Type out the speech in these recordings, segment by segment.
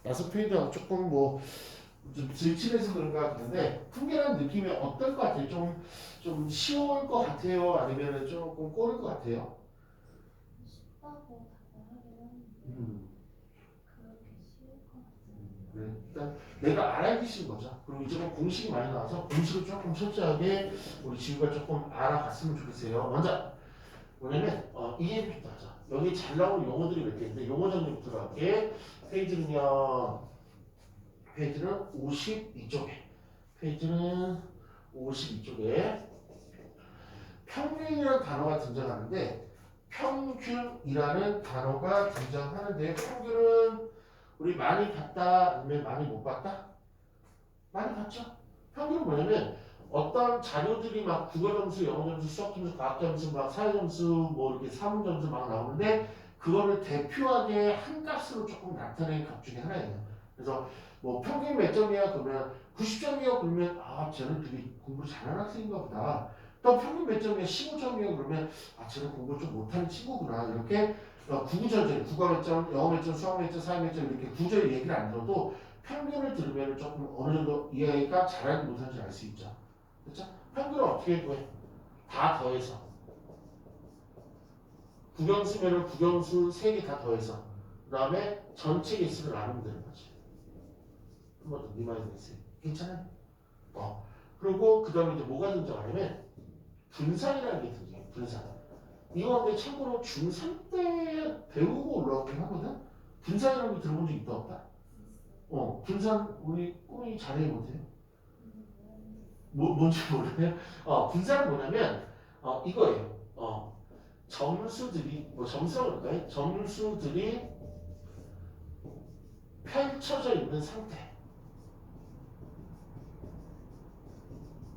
다섯 페이지하고 조금 좀 질친해서 그런가 같은데 풍계라는 느낌이 어떨 것 같아요? 좀 쉬울 것 같아요? 아니면 조금 꼬를 것 같아요? 쉽다고 답변하긴 하는데 음, 그렇게 쉬울 것 같지는 네. 않아요. 일단 내가 알아야 되신 거죠. 그리고 이제 공식이 많이 나와서 공식을 조금 철저하게 우리 지우가 조금 알아갔으면 좋겠어요. 먼저 뭐냐면 이해부터 하자. 여기 잘 나오는 용어들이 몇 개 있는데 용어 정리부터 할게. 페이지는 52쪽에 페이지는 52쪽에 평균이라는 단어가 등장하는데 평균이라는 단어가 등장하는데 평균은 우리 많이 봤다 아니면 많이 못 봤다? 많이 봤죠? 평균은 뭐냐면 어떤 자료들이 막 국어 점수, 영어 점수, 수학 점수, 과학 점수, 막 사회 점수, 뭐 이렇게 사문 점수 막 나오는데 그거를 대표하게 한 값으로 조금 나타내는 값 중에 하나예요. 그래서 뭐 평균 몇 점이야 그러면 90점이요 그러면 아 쟤는 되게 공부 잘하는 학생인가 보다. 또 평균 몇 점이야 15점이요 그러면 아 쟤는 공부 좀 못하는 친구구나. 이렇게 구구절절 국어 몇 점, 영어 몇 점, 수학 몇 점, 사회 몇 점 이렇게 구절 얘기를 안 들어도 평균을 들으면 조금 어느 정도 이해가 잘하는지 못하는지 알 수 있죠. 그렇죠? 평균을 어떻게 구해? 다 더해서. 국영수면은 국영수 3개 다 더해서. 그 다음에 전체 개수를 나누면 되는 거지. 한 번 더 리마인드 했어요. 괜찮아요? 그리고 그 다음에 이제 뭐가 등장하냐면 분산이라는 게 등장해요. 분산. 이거 근데 참고로 중3 때 배우고 올라오긴 하거든? 분산이라는 거 들어본 적 있다 없다? 분산 우리 꿈이 잘해 못해요? 뭔지 모르네요. 분산은 뭐냐면 이거예요. 점수들이 뭐 점수라고 그럴까요? 점수들이 펼쳐져 있는 상태,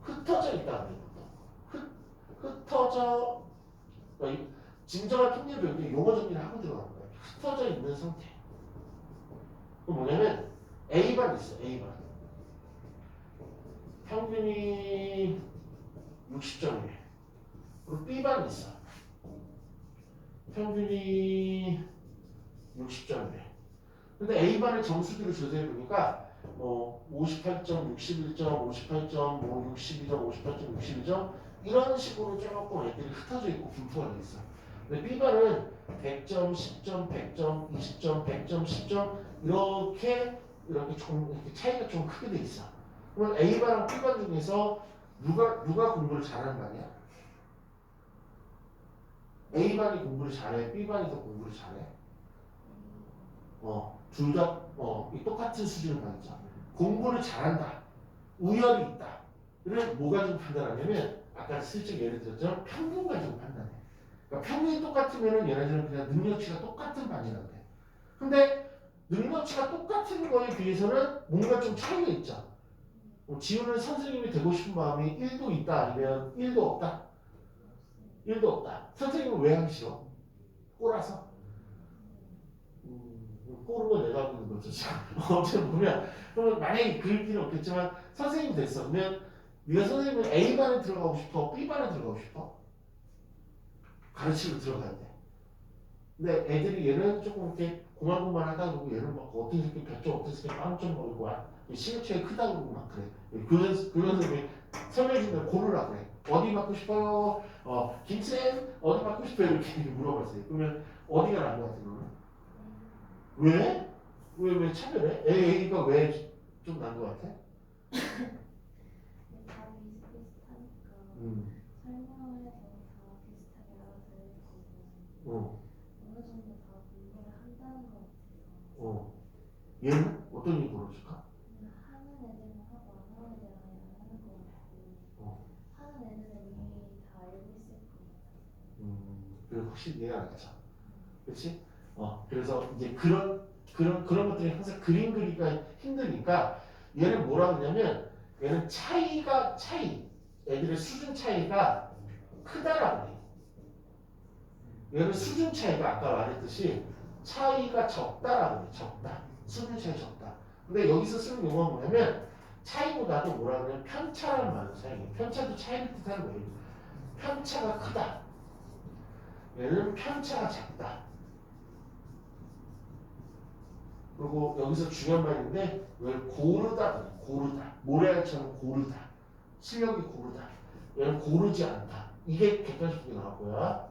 흩어져 있다는 거예요. 흩어져 진정한 통계 배울 때 용어 정리를 하고 들어가는 거예요. 흩어져 있는 상태. 그 뭐냐면 A반 있어. A반 평균이 60점이에요. 그리고 B반 있어. 평균이 60점이에요. 근데 A반의 점수들을 조사해 보니까 58점, 61점, 58점, 62점, 58점, 62점 이런 식으로 조금 애들이 흩어져 있고 분포가 돼 있어. 근데 B반은 100점, 10점, 100점, 20점, 100점, 10점 이렇게 좀 이렇게 차이가 좀 크게 돼 있어. 그러면 A반랑 B반 중에서 누가 공부를 잘하는 거 아니야? A반이 공부를 잘해, B반이 더 공부를 잘해. 둘 다, 똑같은 수준을 가졌죠. 공부를 잘한다. 우열이 있다. 이를 뭐 가지고 판단하냐면, 아까 슬쩍 예를 들었죠. 평균 가지고 판단해. 그러니까 평균이 똑같으면은 얘네들은 그냥 능력치가 똑같은 반이라고 돼. 근데 능력치가 똑같은 거에 비해서는 뭔가 좀 차이가 있죠. 지우는 선생님이 되고 싶은 마음이 1도 있다 아니면 1도 없다? 1도 없다. 선생님은 왜 하기 싫어? 꼬라서? 꼬는 건 내가 하고 있는 거죠, 지금. 어쨌든 보면, 그러면 만약에 그럴 필요는 없겠지만, 선생님이 됐어. 그러면, 네가 선생님은 A반에 들어가고 싶어? B반에 들어가고 싶어? 가르치러 들어가야 돼. 근데 애들이 얘는 조금 이렇게 고만고만 하다 그러고, 얘는 막 어떤 새끼 별점, 어떤 새끼 빵점 먹고, 시급체가 크다 그러고 막 그래. 그런 선생님이 설명해주면 고르라 그래. 어디 맞고 싶어요? 김쌤, 어디 맞고 싶어요? 이렇게 물어봤어요. 그러면 어디가 나은 것 같아, 너는? 왜? 왜 차별해? A가 왜 좀 난 것 같아? 다 비슷비슷하니까 음, 설명을 해도 다 비슷하게 알아들을 거고 어, 어느 정도 다 공부를 한다는 것 같아서 어. 얘는 어떤 일이 벌어질까? 그냥 하는 애들은 하고 안 하는 애들은 아예 안 하는 것 같고 어, 하는 애들은 이미 다 알고 있을 것 같아서 그래서 확실히 이해가 안 가죠. 그렇지? 그래서 이제 그런 것들이 항상 그림 그리기가 힘드니까 얘는 뭐라 그러냐면 얘는 애들의 수준 차이가 크다라고 해. 얘는 수준 차이가 아까 말했듯이 차이가 적다라고 해. 적다. 수준 차이 적다. 근데 여기서 쓰는 용어가 뭐냐면 차이보다도 뭐라 그러냐면 편차라는 말을 사용해. 편차도 차이를 뜻하는 거예요. 편차가 크다. 얘는 편차가 작다. 그리고 여기서 중요한 말인데 이걸 고르다, 고르다. 모래알처럼 고르다. 실력이 고르다. 얘는 고르지 않다. 이게 객관식이 나올 거야.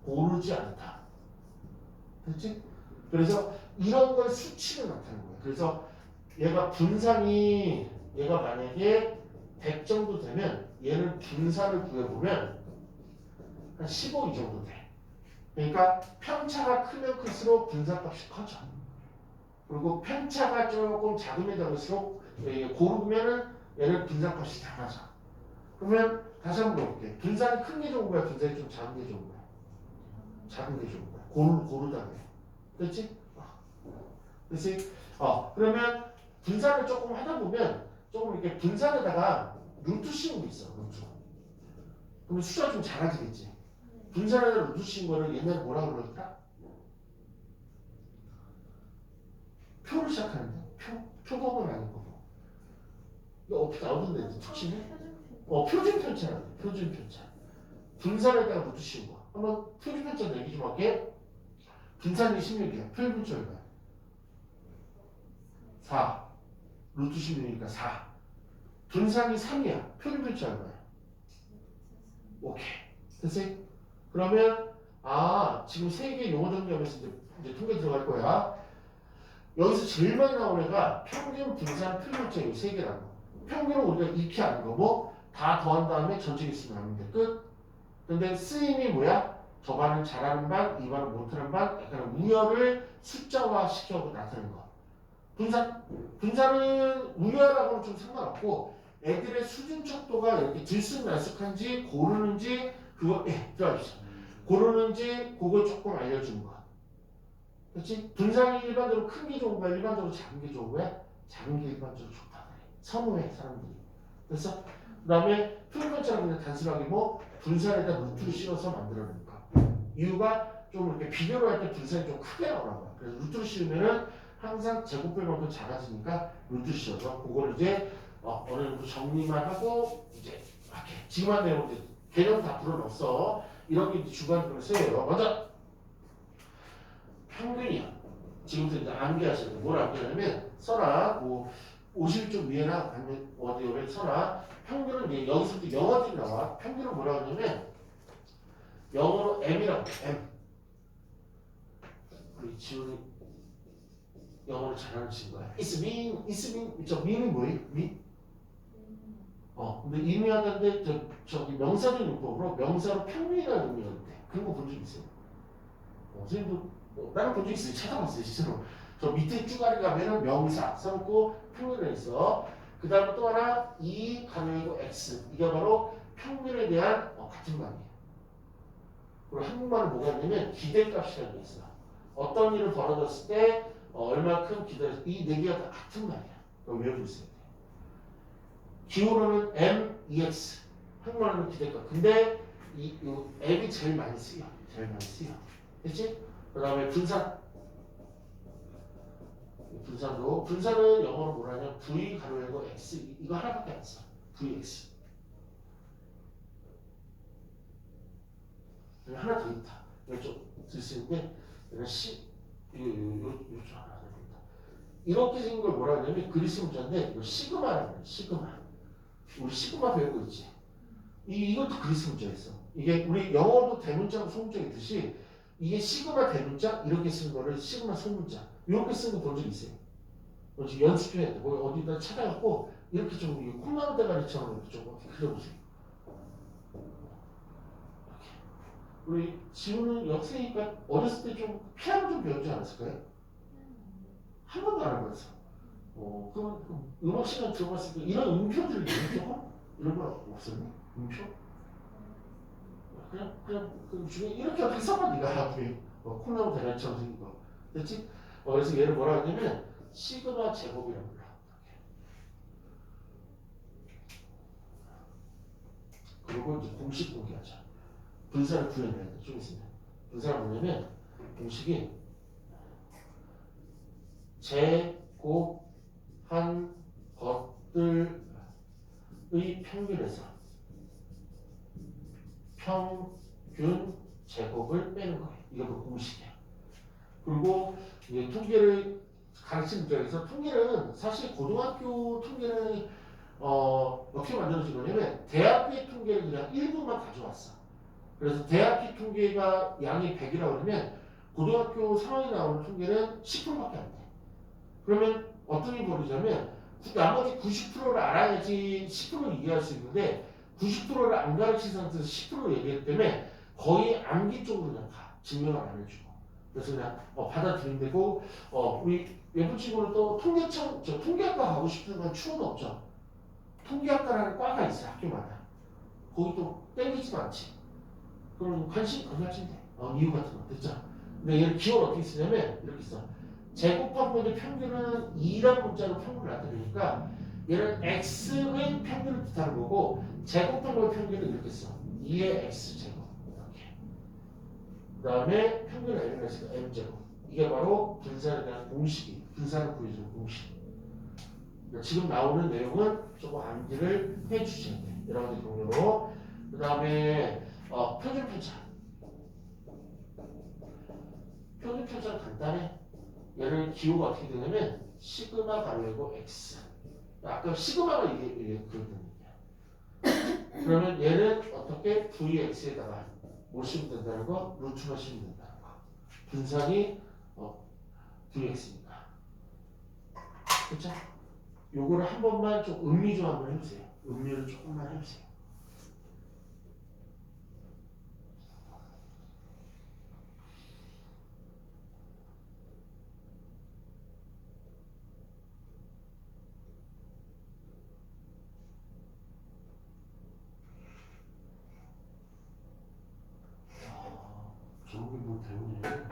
고르지 않다. 됐지? 그래서 이런 걸 수치로 나타내는 거야. 그래서 얘가 분산이 얘가 만약에 100 정도 되면 얘는 분산을 구해보면 한 15 이 정도 돼. 그러니까 편차가 크면 클수록 분산값이 커져. 그리고 편차가 조금 작으면 작을수록 고르면은 얘는 분산값이 작아져. 그러면 다시 한번 볼게. 분산이 큰 게 좋은 거야? 분산이 좀 작은 게 좋은 거야? 작은 게 좋은 거야. 고르다 그래. 됐지? 됐지? 그러면 분산을 조금 하다 보면 조금 이렇게 분산에다가 루트 씌운 거 있어. 루트. 그러면 숫자 좀 작아지겠지. 분산에다가 루트 씌운 거를 옛날에 뭐라 그러더라? 표로 시작하는데? 표법은 아니고. 이거 어떻게 나오던데, 특징이? 표준 편차라고 돼. 표준 편차. 분산에다가 루트 씌운 거. 한번 표준 편차 얘기 좀 할게. 분산이 16이야. 표준 편차 얼마야? 4. 루트 16이니까 4. 분산이 3이야. 표준 편차 얼마야? 오케이. 됐어요? 그러면 지금 세 개 용어 정리하면서 이제 통계 들어갈 거야. 여기서 제일 많이 나오는 애가 평균, 분산, 표준편차 이 세 개라는 거. 평균은 우리가 익히 아는 거고 다 더한 다음에 전체 있으면 하는데 끝. 근데 쓰임이 뭐야? 저 반은 잘하는 반, 이 반은 못하는 반, 약간 우열을 숫자화 시켜서 나타내는 거. 분산은 우열하고는 좀 상관없고 애들의 수준 척도가 이렇게 들쑥날쑥한지 고르는지 그거 들어가주세요. 고르는지 그걸 조금 알려주는 거야. 그렇지? 분산이 일반적으로 큰 게 좋은 거야? 일반적으로 작은 게 좋은 거야? 작은 게 일반적으로 좋다 그래. 선호해 사람들이. 그래서 그 다음에 표현편차는 그냥 단순하게 분산에다 루트를 씌워서 만들어낸 거. 이유가 좀 이렇게 비교를 할 때 분산이 좀 크게 나오는 거야. 그래서 루트를 씌우면은 항상 제곱별만큼 작아지니까 루트 씌워서 그거를 이제 어느 정도 정리만 하고 이제 이렇게 지금 한 내용 이제 개념 다 불어넣었어. 이런 게 주관적으로 쓰여요. 먼저 평균이야. 지금부터 이제 암기하셔야 돼. 뭘 암기하냐면 써라. 50쪽 위에나 아니면 어디 여기 써라. 평균은 이제 여기서부터 영어들이 나와. 평균은 뭐라고 하냐면 영어로 M이라고 해. M. 우리 지훈이 영어를 잘하는 친구야. It's mean. 저 mean이 뭐예요? mean? 근데 의미하는데 저기 명사적 용법으로 명사로 평균이라는 의미가 있대. 그런 거 본 적 있어요? 선생님도 나는 본 적 있어요. 찾아봤어요. 실제로. 저 밑에 쭈가리 가면은 명사 써놓고 평균을 있어. 그 다음에 또 하나 E 가능이고 X. 이게 바로 평균에 대한 같은 말이에요. 그리고 한국말은 뭐가 있냐면 기대값이라는 게 있어. 어떤 일을 벌어졌을 때 얼마큼 기다렸어. 이 네 개가 다 같은 말이야. 그걸 외우고 있어야 돼. 기호로는 M, EX. 한국말은 기대값. 근데 이 M이 제일 많이 쓰여. 됐지? 그 다음에 분산은 영어로 뭐라냐? V 가로열고 X. 이거 하나밖에 안 써. VX. 여기 하나 더 있다. 이거 좀쓸 수 있는데 얘는 요좀 하나 더 있다. 이렇게 생긴 걸 뭐라 하냐면 그리스 문자인데 이거 시그마라는 거야. 시그마. 우리 시그마 배우고 있지. 이것도 그리스 문자였어. 이게 우리 영어도 대문자고 소문자 있듯이 이게 시그마 대문자 이렇게 쓰는 거를 시그마 소문자 이렇게 쓰는 거 본 적 있어요? 지금 연습해야 돼. 어디다 찾아갖고 이렇게 좀 콩나물 대가리처럼 이렇게 좀 그려보세요. 우리 지훈은 역사니까 어렸을 때 좀 피아노 좀 배우지 않았을까요? 한 번도 안 해봤어. 그럼 음악 시간 들어봤을 때 이런 음표들이 있죠? 이런 거 없었니? 음표? 그냥 그 중에 이렇게 써봐 네가 콩나물 대가리처럼 생긴 거. 됐지? 그래서 얘를 뭐라 하냐면 시그마 제곱이라고 불러. 그리고 이제 공식 공개하자. 분산을 구해내야 돼. 좀 있으면. 분산을 뭐냐면 공식이 제곱한 것들의 평균에서 평균 제곱을 빼는 거예요. 이게 그 공식이야. 그리고 이제 통계를 입장에서 통계는 사실 고등학교 통계는 어떻게 만들어진 거냐면 대학교의 통계를 그냥 일부만 가져왔어. 그래서 대학교 통계가 양이 100이라고 그러면 고등학교 상황에 나오는 통계는 10%밖에 안 돼. 그러면 어떤 일이 벌어지냐면 나머지 90%를 알아야지 10%를 이해할 수 있는데 90%를 안 가르친 상태에서 10% 얘기하기 때문에 거의 암기 쪽으로 그냥 가. 증명을 안 해주고. 그래서 그냥 받아들이면 되고 우리 외부 친구는 또 통계청, 통계학과 가고 싶은 건 추호도 없죠. 통계학과라는 과가 있어 학교마다. 거기 또 땡기지도 않지. 그럼 관심 안 가지면 돼. 이유 같은 거 됐죠? 근데 얘를 기호를 어떻게 쓰냐면 이렇게 써. 제곱한 분의 평균은 2란 문자로 평균을 나타내니까 얘는 x의 평균을 뜻하는 거고 제곱한 분의 평균은 이렇게 써. 2의 x제곱 이렇게. 그 다음에 평균을 n을 했으니까 m제곱. 이게 바로 분산에 대한 공식이. 분산을 구해주는 공식. 그러니까 지금 나오는 내용은 조금 암기를 해주셔야 돼. 여러 가지 동료로. 그 다음에 표준 편차. 표준 편차는 간단해. 얘를 기호가 어떻게 되냐면 시그마 가로이고 x. 아까 시그마가 이게 그랬던 얘기야. 그러면 얘는 어떻게 vx에다가 뭐 씌우면 된다는 거? 루트만 씌우면 된다는 거. 분산이 vx입니다. 그렇죠? 요거를 한 번만 좀 음미 좀 한번 해보세요. 음미를 조금만 해보세요. 저런 게 뭐 되오네.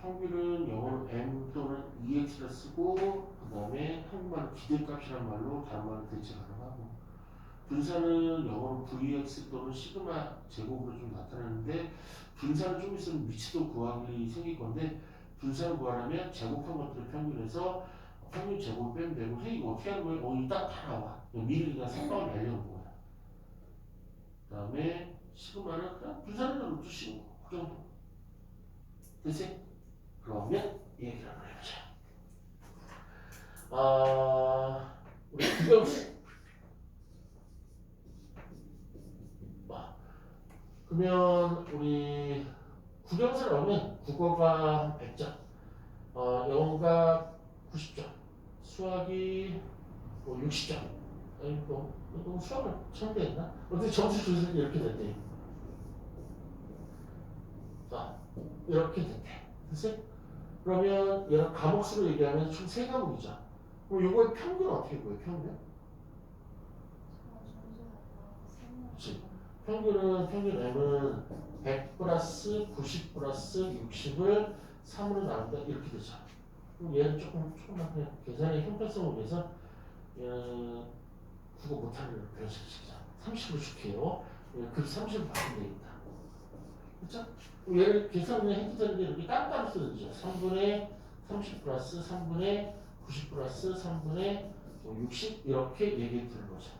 평균은 영어로 m 또는 ex를 쓰고 그 다음에 한국말로 기대값이라는 말로 다른 말로 대체 가능하고 분산은 영어로 vx 또는 시그마 제곱으로 좀 나타나는데 분산은 좀 있으면 미치도 구하기 생길 건데 분산을 구하려면 제곱한 것들을 평균해서 평균 제곱을 빼면 되고 이거 어떻게 하는 거예요? 이따 다 나와. 미리 그냥 삭방을 날려놓은 거야. 그 다음에 시그마는 그냥 분산을 놓으시고 그 정도. 됐어요? 그러면 얘기를 한번 해보자. 우리 국영수. 그러면 우리 국영수를 하면 국어가 한 100점, 영어가 90점, 수학이 뭐 60점. 아니 너 수학을 처음 했나? 어떻게 점수 조절이 이렇게 됐대? 자, 이렇게 됐대. 됐어요? 그러면 얘가 과목수로 얘기하면 총 3과목이죠. 그럼 이거의 평균은 어떻게 보여요? 평균? 그렇지. 평균 M은 100 플러스 90 플러스 60을 3으로 나눈다 이렇게 되죠. 그럼 얘는 조금만 그냥 계산의 형평성을 위해서 얘는 국어 못하는 변식시키자. 30으로 줄게요. 그 30을 바꾸면 되겠다. 그렇죠? 얘를 계산을 해도 되는데 이렇게 따로따로 쓰는죠. 3분의 30 플러스 3분의 90 플러스 3분의 60 이렇게 얘기해 드는 거죠.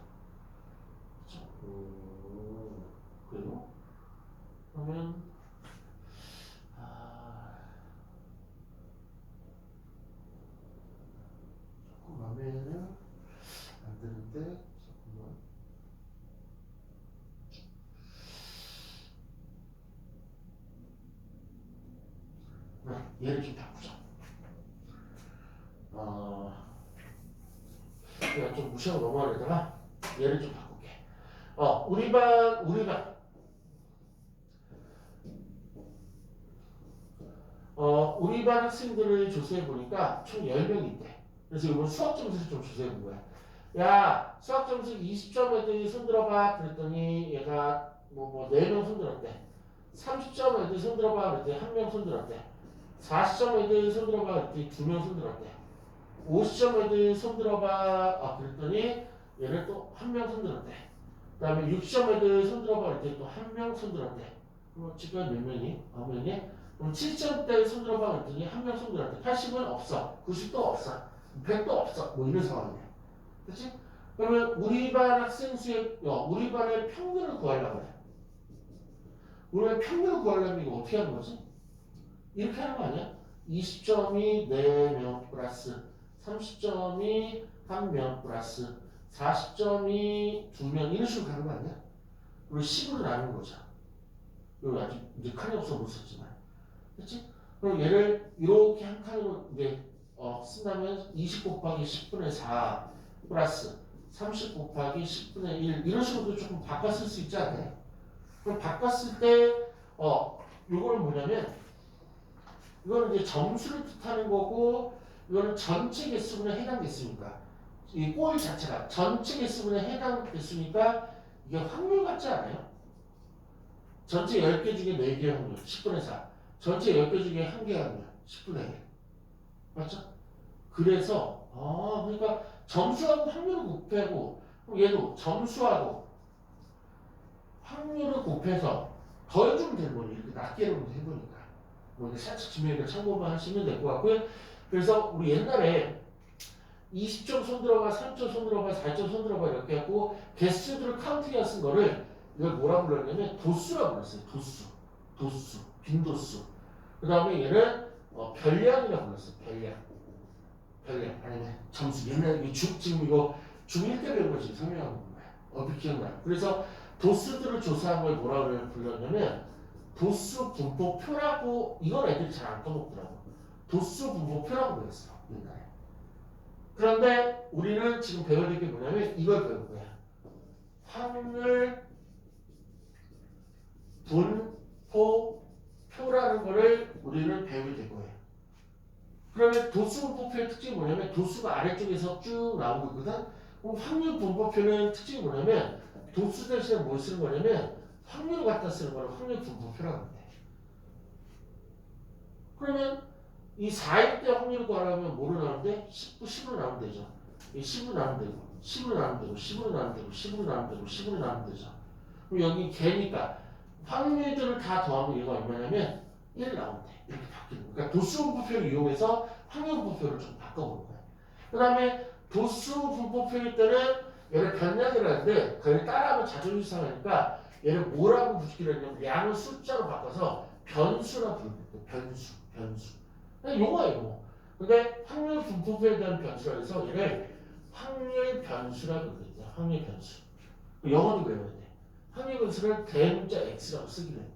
그렇죠? 그리고 그러면 조금 마음에는 안 드는데 잠깐만. 얘를 좀 바꾸자. 그냥 좀 무시하고 넘어가려다가 얘를 좀 바꿀게. 우리 반 우리 반 학생들을 조사해 보니까 총 10명이 있대. 그래서 이번 수학 점수를 좀 조사해 본 거야. 야, 수학 점수 20점 애들이 손 들어봐. 그랬더니 얘가 뭐 4명 손 들었대. 30점 애들 손 들어봐. 그랬더니 1명 손 들었대. 40점 애들 손 들어봐. 그랬더니 2명 손 들었대. 50점 애들 손 들어봐. 그랬더니 얘를 또 1명 손 들었대. 그 다음에 60점 애들 손 들어봐. 그랬더니 또 1명 손 들었대. 그럼 지금 몇 명이? 9명이? 그럼 7점대 손 들어봐. 그랬더니 1명 손 들었대. 80은 없어. 90도 없어. 100도 없어. 뭐 이런 상황이야. 그치? 그러면 우리 반 학생 수의, 우리 반의 평균을 구하려고 해. 우리 반 평균을 구하려면 이거 어떻게 하는 거지? 이렇게 하는 거 아니야? 20점이 4명 플러스 30점이 1명 플러스 40점이 2명 이런 식으로 가는 거 아니야? 그리고 10으로 나누는 거죠. 이거 아직 이제 칸이 없어 못 썼지만. 그렇지? 그럼 얘를 이렇게 한 칸으로 이제 쓴다면 20 곱하기 10분의 4 플러스 30 곱하기 10분의 1 이런 식으로 조금 바꿔 쓸 수 있지 않나요? 그럼 바꿨을 때 요거는 뭐냐면 이거는 이제 점수를 뜻하는 거고 이거는 전체 개수분에 해당 개수니까 이 꼴 자체가 전체 개수분에 해당 개수니까 이게 확률 같지 않아요? 전체 10개 중에 4개 확률 10분의 4 전체 10개 중에 1개 확률 10분의 1 맞죠? 그래서 그러니까 점수하고 확률을 곱하고 얘도 점수하고 확률을 곱해서 더해주면 되는 거니 이렇게 낮게 해보니까 뭐 이제 살짝 지면에 참고만 하시면 될 것 같고요. 그래서 우리 옛날에 20점 손 들어가, 3점 손 들어가, 4점 손 들어가 이렇게 하고 개수들을 카운팅해 쓴 거를 이걸 뭐라 불렀냐면 도수라고 불렀어요. 도수, 빈도수. 그 다음에 얘는 별량이라고 불렀어요. 별량 아니면 점수. 옛날에 지금 이거 중1 때 배운 거 지금 설명하는 거예요. 어떻게 기억나요? 그래서 도수들을 조사한 걸 뭐라고 불렀냐면 도수 분포표라고 이건 애들이 잘 안 까먹더라고. 도수 분포표라고 그랬어 옛날에. 그런데 우리는 지금 배워야 될 게 뭐냐면 이걸 배울 거야. 확률 분포표라는 거를 우리는 배우게 될 거예요. 그러면 도수 분포표의 특징이 뭐냐면 도수가 아래쪽에서 쭉 나오고 있거든. 그럼 확률 분포표는 특징이 뭐냐면 도수 대신에 뭘 쓰는 거냐면 확률을 갖다 쓰는 거를 확률 분포표라고 합니다. 그러면 이 4일 때 확률을 구하려면 뭐로 나오는데? 10으로 나오면 되죠. 10으로 나오면 되고 10으로 나오면 되고 10으로 나오면 되고 10으로 나오면 되고 10으로 나오면 되죠. 그럼 여기 개니까 확률들을 다 더하면 얘가 얼마냐면 1 나오면 돼. 이렇게 바뀌는 거야. 그러니까 도수 분포표를 이용해서 확률 분포표를 좀 바꿔보는 거야. 그 다음에 도수 분포표일 때는 얘를 변량이라는데 그걸 따라하면 자존심 상하니까 얘를 뭐라고 붙이기로 했냐면 양을 숫자로 바꿔서 변수라 부르거든. 변수. 요거야 요거. 근데 확률 분포표에 대한 변수라 해서 얘를 확률 변수라 그러거든요. 확률 변수. 영어도 외워야 돼. 확률 변수를 대문자 x라고 쓰기로 했대.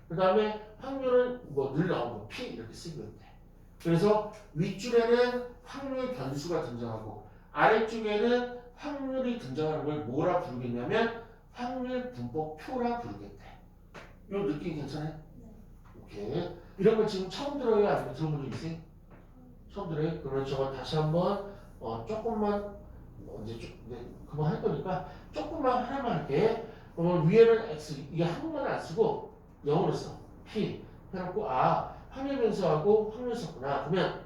그 다음에 확률은 뭐 늘 나오는 거 p 이렇게 쓰기로 했대. 그래서 윗줄에는 확률 변수가 등장하고 아래쪽에는 확률이 등장하는 걸 뭐라 부르겠냐면 확률 분포표라 부르겠대. 요 느낌 괜찮아요? 오케이. 이런 거 지금 처음 들어요? 아니면 들어본 적 있어요? 처음 들어요? 그러면 저거 다시 한번 조금만 이제 그만 할 거니까 조금만 하나만 할게. 위에는 x 이게 한국말 안 쓰고 영어로 써. p 해놓고 확률 변수하고 확률 썼구나. 그러면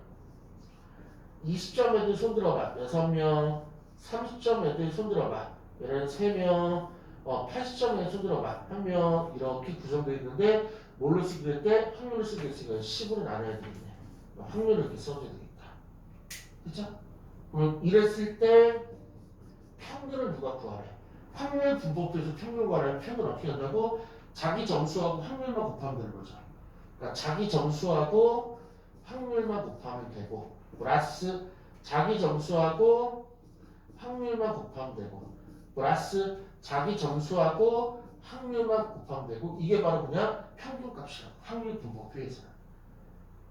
20점 애들 손 들어봐. 6명 30점 애들 손 들어봐. 얘는 3명 80점 애들 손 들어봐. 1명 이렇게 구성되어 있는데 뭘로 쓰기로 했대? 확률을 쓰기로 했으니까 10으로 나눠야 되겠네. 확률을 이렇게 써줘야 되겠다. 그쵸? 그럼 이랬을 때 평균을 누가 구하래? 확률 분포표에서 평균을 구하려면 평균을 어떻게 한다고? 자기 점수하고 확률만 곱하면 되는 거죠. 그러니까 자기 점수하고 확률만 곱하면 되고 플러스 자기 점수하고 확률만 곱하면 되고 플러스 자기 점수하고 확률만 곱하면 되고 이게 바로 그냥 평균값이야. 확률 분포표에서는.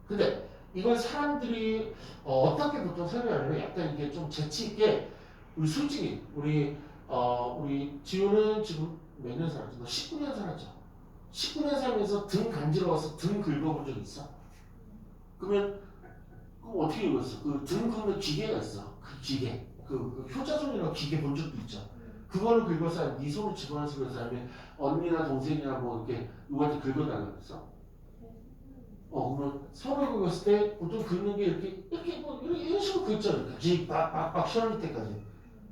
근데 이걸 사람들이 어떻게 보통 설명하냐면 약간 이게 좀 재치 있게 우리 솔직히 우리 지우는 지금 몇 년 살았지? 너 19년 살았죠? 19년 살면서 등 간지러워서 등 긁어본 적 있어? 그럼 어떻게 읽었어? 그 등 긁는 기계가 있어. 그 기계. 그 효자손이라고 기계 본 적도 있죠. 그거를 긁어서 네 손을 집어넣어서 그래서 아니면 언니나 동생이나 뭐 이렇게 누구한테 긁어달라고 그랬어? 그러면 서로 긁었을 때 보통 긁는 게 이렇게 뭐 이런 식으로 긁잖아. 이렇게 빡빡 시원할 때까지.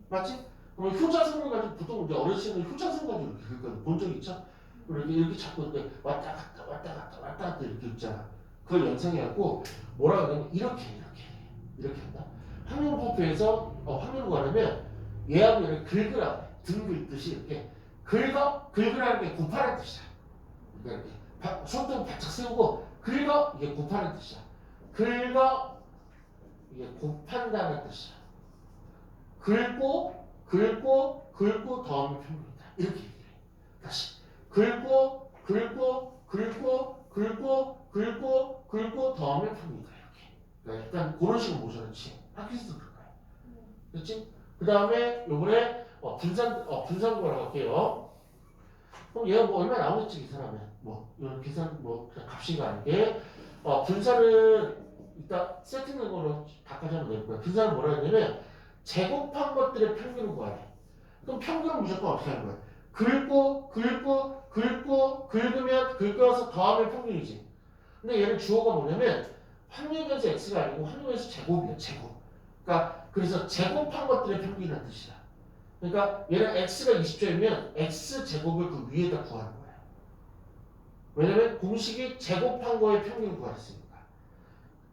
맞지? 그러면 효자손을 가지고 보통 이제 어르신은 효자손 가지고 이렇게 긁거든. 본 적 있죠? 이렇게 자꾸 이렇게 왔다 갔다 이렇게 긁잖아. 그걸 연상해갖고 뭐라고 하냐면 이렇게 한다. 확률 분포에서 확률을 구하려면 얘하고 얘를 긁으라고 해. 등 긁듯이 이렇게 긁으라는 게 곱하는 뜻이야. 그러니까 이렇게 손등 바짝 세우고 긁어 이게 곱하는 뜻이야. 긁어 이게 곱한다는 뜻이야. 긁고 더하면 평균이다. 이렇게 얘기해. 다시 긁고 더하면 평균이다. 이렇게. 그러니까 일단 그런 식으로 모션을 취해. 학교에서도 그럴 거야. 그렇지? 그 다음에 요번에 분산구하러 갈게요. 그럼 얘가 뭐 얼마 나오겠지 계산하면 뭐 이런 계산 뭐 그냥 값이가 아니게 분산은 이따 세팅된 걸로 바꿔주면 될 거야. 분산은 뭐라 했냐면 제곱한 것들의 평균을 구하래. 그럼 평균은 무조건 어떻게 하는 거야? 긁으면 긁어서 더하면 평균이지. 근데 얘는 주어가 뭐냐면 확률변수 x가 아니고 확률변수 제곱이야. 제곱. 그러니까 그래서 제곱한 것들의 평균이라는 뜻이야. 그러니까 얘는 x가 20점이면 x 제곱을 그 위에다 구하는 거야. 왜냐면 공식이 제곱한 거의 평균을 구하랬으니까.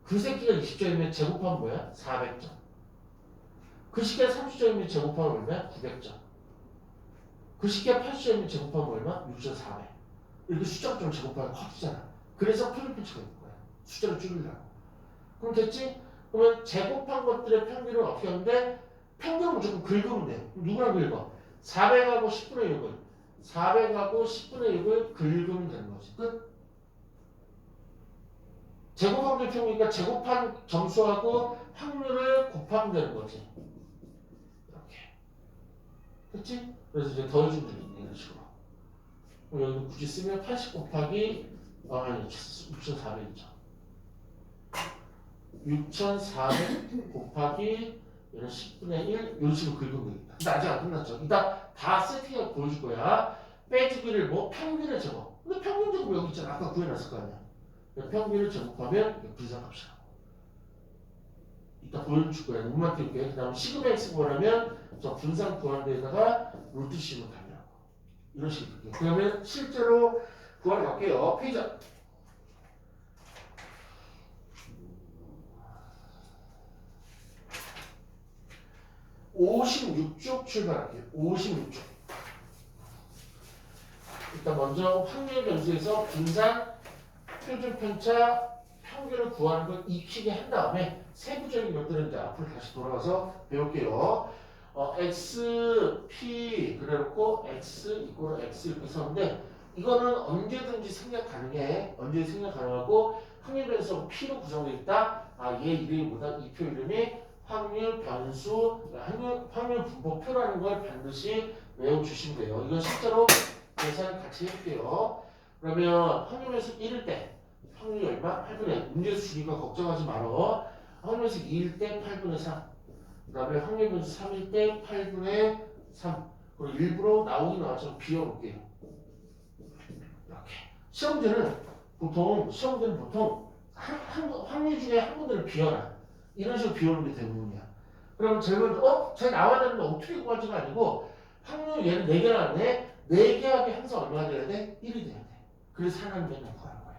그 새끼가 20점이면 제곱하면 뭐야? 400점. 그 새끼가 30점이면 제곱하면 얼마야? 900점. 그 새끼가 80점이면 제곱하면 얼마? 6,400. 이렇게 숫자점 제곱하면 커지잖아. 그래서 표준편차가 있는 거야. 숫자를 줄이려고. 그럼 됐지? 그러면 제곱한 것들의 평균은 어떻게 하는데? 평균은 무조건 긁으면 돼. 누구랑 긁어? 400하고 10분의 6을 400하고 10분의 6을 긁으면 되는 거지. 끝? 제곱한 게 평균이니까 제곱한 점수하고 확률을 곱하면 되는 거지. 이렇게. 됐지? 그래서 이제 더해주면 되겠네. 이런 식으로. 그럼 여기 굳이 쓰면 80 곱하기 아니 6,400이죠. 6,400 곱하기 얘는 10분의 1 이런 식으로 긁으면 되겠다. 근데 아직 안 끝났죠. 이따 다 세팅해서 보여줄 거야. 빼주기를 뭐 평균에 적어. 근데 평균 제곱 여기 있잖아. 아까 구해놨을 거 아니야. 평균을 제곱하면 이게 분산값이라고. 이따 보여줄 거야. 눈만 띄울게. 그 다음에 시그마 x 구하려면 저 분산 구하는 데에다가 루트 씌우면 답이라고. 이런 식으로. 그러면 실제로 구하러 갈게요. 페이지 56쪽 출발할게요. 56쪽. 일단 먼저 확률 변수에서 분산, 표준 편차, 평균을 구하는 걸 익히게 한 다음에 세부적인 것들은 이제 앞으로 다시 돌아가서 배울게요. x, p 그래놓고 x 이꼴 x 이렇게 썼는데 이거는 언제든지 생략 가능해. 언제든지 생략 가능하고 확률 변수가 p로 구성되어 있다. 얘 이름보다 이 표 이름이 확률 변수, 확률 분포표라는 걸 반드시 외워주시면 돼요. 이건 실제로 계산 같이 해볼게요. 그러면 확률 변수 1일 때 확률이 얼마? 8분의 문제수 주니까 걱정하지 말어. 확률 변수 2일 때 8분의 3. 그 다음에 확률 변수 3일 때 8분의 3. 그리고 일부러 나오긴 나와서 비워볼게요. 이렇게. 시험제는 보통 확률 중에 한 군데를 비워놔. 이런 식으로 비우는 게 대부분이야. 그럼 제일 먼저 잘 나와야 되는데 어떻게 구하지가 아니고 확률 얘는 4개 나왔네. 4개 합이 항상 얼마가 돼야 돼? 1이 돼야 돼. 그래서 하나는 맨날 구하는 거야.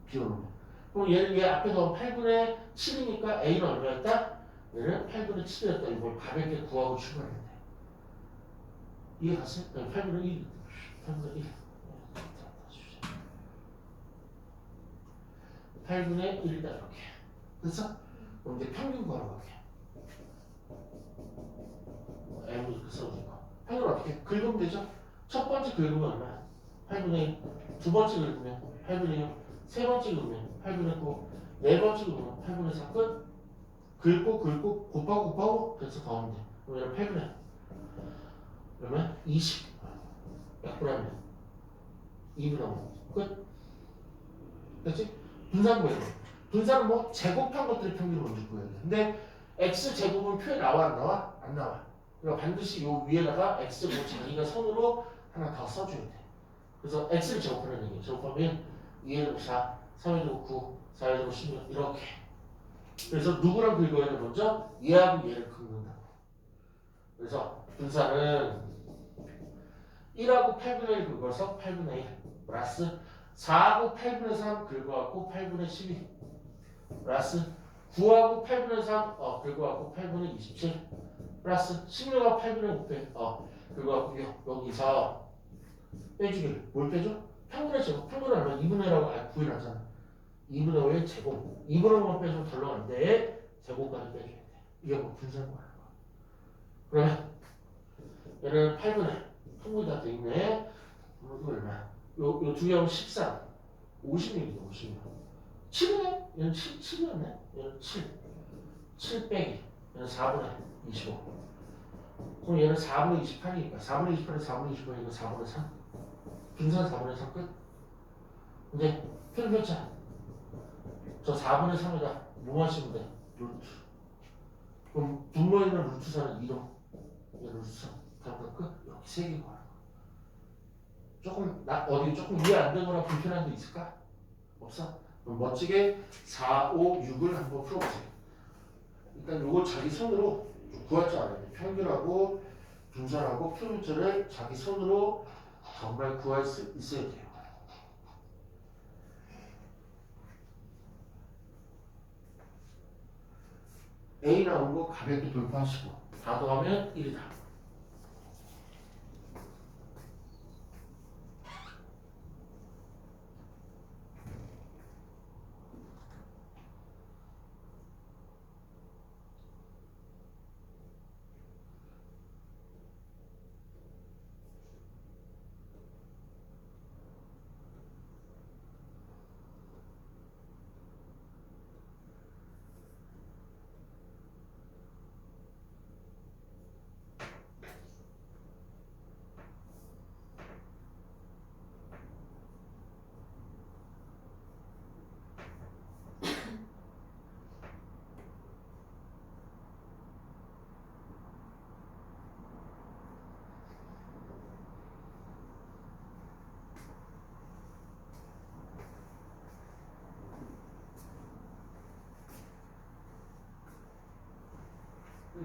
비워놓으면. 그럼 얘는 얘 앞에 넣으면 8분의 7이니까 A는 얼마였다? 얘는 8분의 7이었다. 이걸 가볍게 구하고 출발해야 돼. 이해 갔어요? 8분의 1. 8분의 1. 8분의 1이다 이렇게. 됐어? 그럼 이제 평균 구하러 갈게. M 이렇게 써주고. 평균 어떻게? 긁으면 되죠? 첫 번째 긁으면 얼마야? 8분의 1. 두 번째 긁으면 8분의 6. 세 번째 긁으면 8분의 9. 네 번째 긁으면 8분의 4 끝. 긁고 곱하고 그래서 더하면 돼. 그럼 얘는 8분의 1. 그러면 20. 약분하면 2분의 5. 끝. 됐지? 분산구해요. 분산은 뭐 제곱한 것들의 평균을 먼저 구해야 돼. 근데 x 제곱은 표에 나와 안 나와? 안 나와. 그러니까 반드시 요 위에다가 x 뭐 자기가 선으로 하나 더 써줘야 돼. 그래서 x를 제곱하는 얘기예요. 제곱하면 2의 4, 3의 9, 4의 16 이렇게. 그래서 누구랑 긁어야 돼? 먼저 얘하고 얘를 긁는다고. 그래서 분산은 1하고 8분의 1 긁어서 8분의 1 플러스 4하고 8분의 3 긁어갖고 8분의 12 플러스 9하고 8분의 3 긁어갖고 8분의 27 플러스 16하고 8분의 5 긁어갖고 여기서 빼주기를 뭘 빼줘? 평균의 제곱. 평균은 얼마? 2분의 1라고 구해놨잖아. 2분의 5의 제곱. 2분의 5만 빼주면 덜 나가는데 제곱까지 빼줘야 돼. 이게 뭐 분산구하는 거. 그러면 얘는 8분의 통분이 다 돼 있네. 이거 얼마? 요 두 개하면 13. 56이네, 56. 7이네? 얘는 7이었네? 얘는 7. 7 빼기. 얘는 4분의 25. 그럼 얘는 4분의 28이니까 4분의 28에 4분의 25이니까 4분의 3. 분산 4분의 3 끝. 이제 표를 펼쳐. 저 4분의 3에다 뭐 하시면 돼? 루트. 그럼 분모에 있는 루트 4는 2로. 얘 루트 3. 다음 끝. 이렇게 3개 구하는 거. 조금 어디 조금 이해 안 되거나 불편한 데 있을까? 없어? 그럼 멋지게 4, 5, 6을 한번 풀어보세요. 일단 요걸 자기 손으로 구할 줄 알아야 돼. 평균하고 분산하고 표면체를 자기 손으로 정말 구할 수 있어야 돼요. A 나온 거 가볍게 돌파하시고 다 더하면 1이다.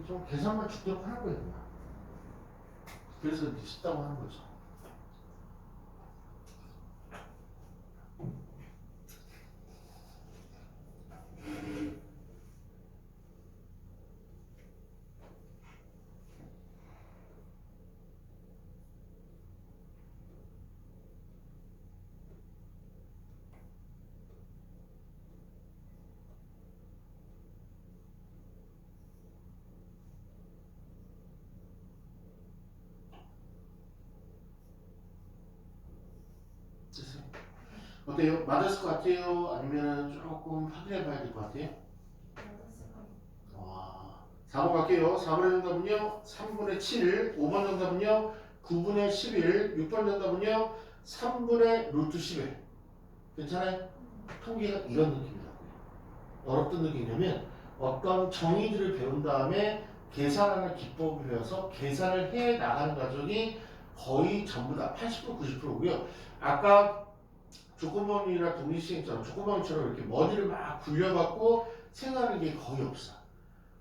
좀 계산만 죽도록 하는 거예요. 그냥. 그래서 이렇게 쉽다고 하는 거죠. 됐어요. 어때요? 맞았을 것 같아요? 아니면 조금 확인해 봐야 될 것 같아요? 와, 4번 갈게요. 4번의 정답은요 3분의 7, 5번 정답은요 9분의 11, 6번 정답은요 3분의 루트 11. 괜찮아요? 통계가 이런 느낌이라고요. 어떤 느낌이냐면 어떤 정의들을 배운 다음에 계산하는 기법을 배워서 계산을 해 나가는 과정이 거의 전부 다 80% 90%고요. 아까 조건범위나 독립시행처럼 조건범위처럼 이렇게 머리를 막 굴려갖고 생각하는 게 거의 없어.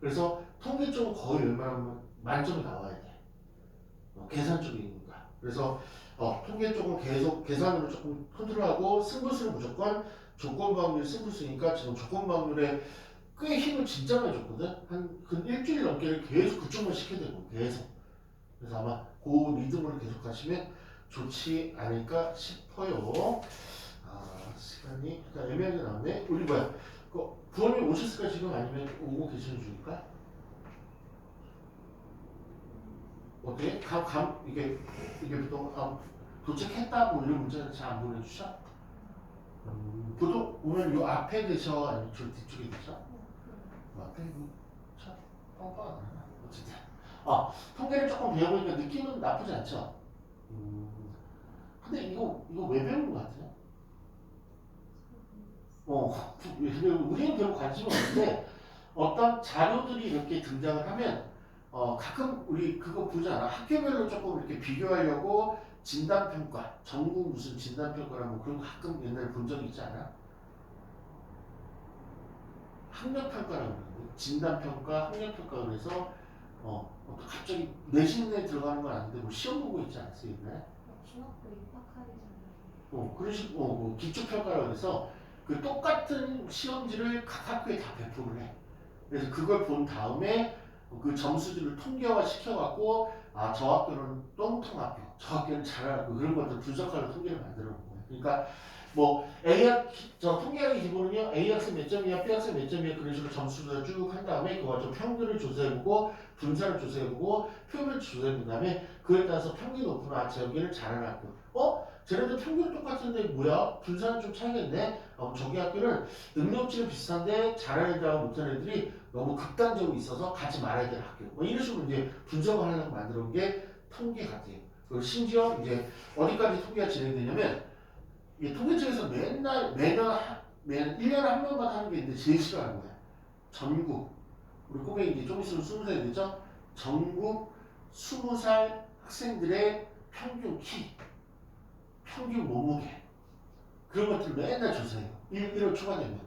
그래서 통계 쪽은 거의 웬만하면 만점이 나와야 돼. 계산 쪽이니까. 그래서 통계 쪽은 계속 계산으로 조금 컨트롤하고 승부수는 무조건 조건방률 승부수니까 지금 조건방률에 꽤 힘을 진짜 많이 줬거든. 한 일주일 넘게를 계속 그쪽만 시켜야 되고 계속. 그래서 아마 그 리듬으로 계속 가시면 좋지 않을까 싶어요. 아, 시간이 약간 애매하게 나왔네. 우리 뭐야? 부모님 오셨을까 지금 아니면 오고 계시는 중일까? 어떻게? 이게 보통 도착했다 뭐 이런 문자는 잘 안 보내주셔? 보통 오면 요 앞에 계셔 아니면 저 뒤쪽에 계셔? 앞에 참 뻔뻔하다. 어쨌든 통계를 조금 배워보니까 느낌은 나쁘지 않죠? 근데 이거 왜 배우는 것 같아요? 우리는 별로 관심이 없는데 어떤 자료들이 이렇게 등장을 하면 가끔 우리 그거 보지 않아? 학교별로 조금 이렇게 비교하려고 진단평가, 전국 무슨 진단평가라는 뭐 그런 거 가끔 옛날에 본 적이 있지 않아? 학력평가라고 그러는데 진단평가, 학력평가 그래서 갑자기 내신에 들어가는 건 아닌데 뭐 시험 보고 있지 않았어요 옛날에? 중학교 입학하기 전에. 그런 식으로 뭐 기초평가라고 해서 그 똑같은 시험지를 각 학교에 다 배포를 해. 그래서 그걸 본 다음에 그 점수들을 통계화 시켜갖고 저 학교는 똥통 학교, 저 학교는 잘하고 그런 것들 분석하는 통계를 만들어 놓은 거예요. 그러니까 뭐 A학 저 통계학의 기본은요. A 학생 몇 점이야, B 학생 몇 점이야 그런 식으로 점수를 쭉 한 다음에 그거 좀 평균을 조사해보고 분산을 조사해보고 표를 조사해본 다음에 그에 따라서 평균이 높으면 아, 저기는 잘하는 학교. 쟤네들 평균 똑같은데 뭐야? 분산은 좀 차이가 있네. 저기 학교는 능력치는 비슷한데 잘하는 애들하고 못하는 애들이 너무 극단적으로 있어서 가지 말아야 되는 학교. 뭐 이런 식으로 이제 분석을 하려고 만들어 온 게 통계 같아요. 그리고 심지어 이제 어디까지 통계가 진행되냐면 이 통계청에서 매년 1년에 한 번만 하는 게 있는데 제일 싫어하는 거야. 전국 우리 꼬맹이 이제 좀 있으면 20살 되죠? 전국 20살 학생들의 평균 키, 평균 몸무게 그런 것들 맨날 조사해요. 1월 초가 되면.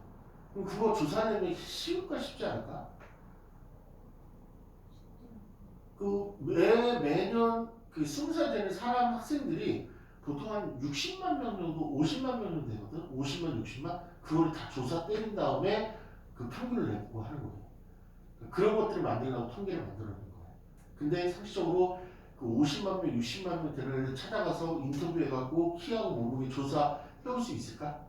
그럼 그거 조사하려면 쉬울까 쉽지 않을까? 매년 그 20살 되는 사람 학생들이 보통 한 60만 명 정도, 50만 명 정도 되거든? 50만, 60만? 그거를 다 조사 때린 다음에 그 평균을 내고 하는 거예요. 그런 것들을 만들려고 통계를 만들어낸 거예요. 근데 상식적으로 그 50만 명, 60만 명 되는 애를 찾아가서 인터뷰해갖고 키하고 몸무게 조사해올 수 있을까?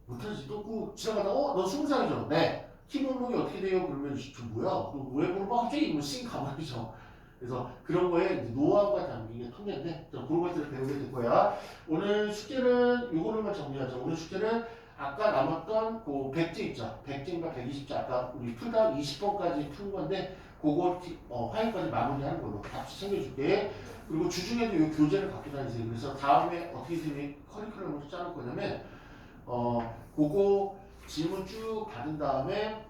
못하지. 또 지나가다 너 20살이죠? 네. 키 몸무게 어떻게 돼요? 그러면 저 뭐야? 너 왜 물어봐? 갑자기 씩 가버리죠. 그래서 그런 거에 이제 노하우가 담긴 게 통계인데 그런 것들을 배우게 될 거야. 오늘 숙제는 요거를만 정리하자. 오늘 숙제는 아까 남았던 그 100제 있죠. 100제인가 120제 아까 우리 풀다 20번까지 푼 건데 그거 화요일까지 마무리하는 걸로 답시 챙겨줄게. 그리고 주중에도 요 교재를 갖고 다니세요. 그래서 다음에 어떻게 커리큘럼을 짜놓을 거냐면 그거 질문 쭉 받은 다음에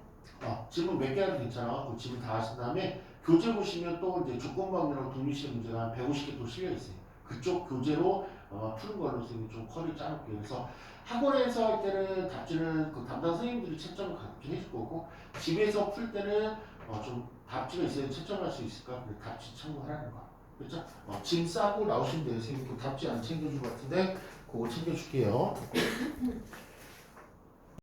질문 몇 개라도 괜찮아. 그 질문 다 하신 다음에 교재 보시면 또 이제 조건방이랑 독립시험 문제가 한 150개 또 실려 있어요. 그쪽 교재로 푸는 걸로 선생님이 좀 커리 짜놓을게요. 그래서 학원에서 할 때는 답지는 그 담당 선생님들이 채점을 가르쳐 해줄 거고 집에서 풀 때는 좀 답지가 있어야 채점할 수 있을까? 그래 답지 참고하라는 거. 그렇죠? 짐 싸고 나오시면 돼요. 선생님 그 답지 안 챙겨줄 것 같은데 그거 챙겨줄게요.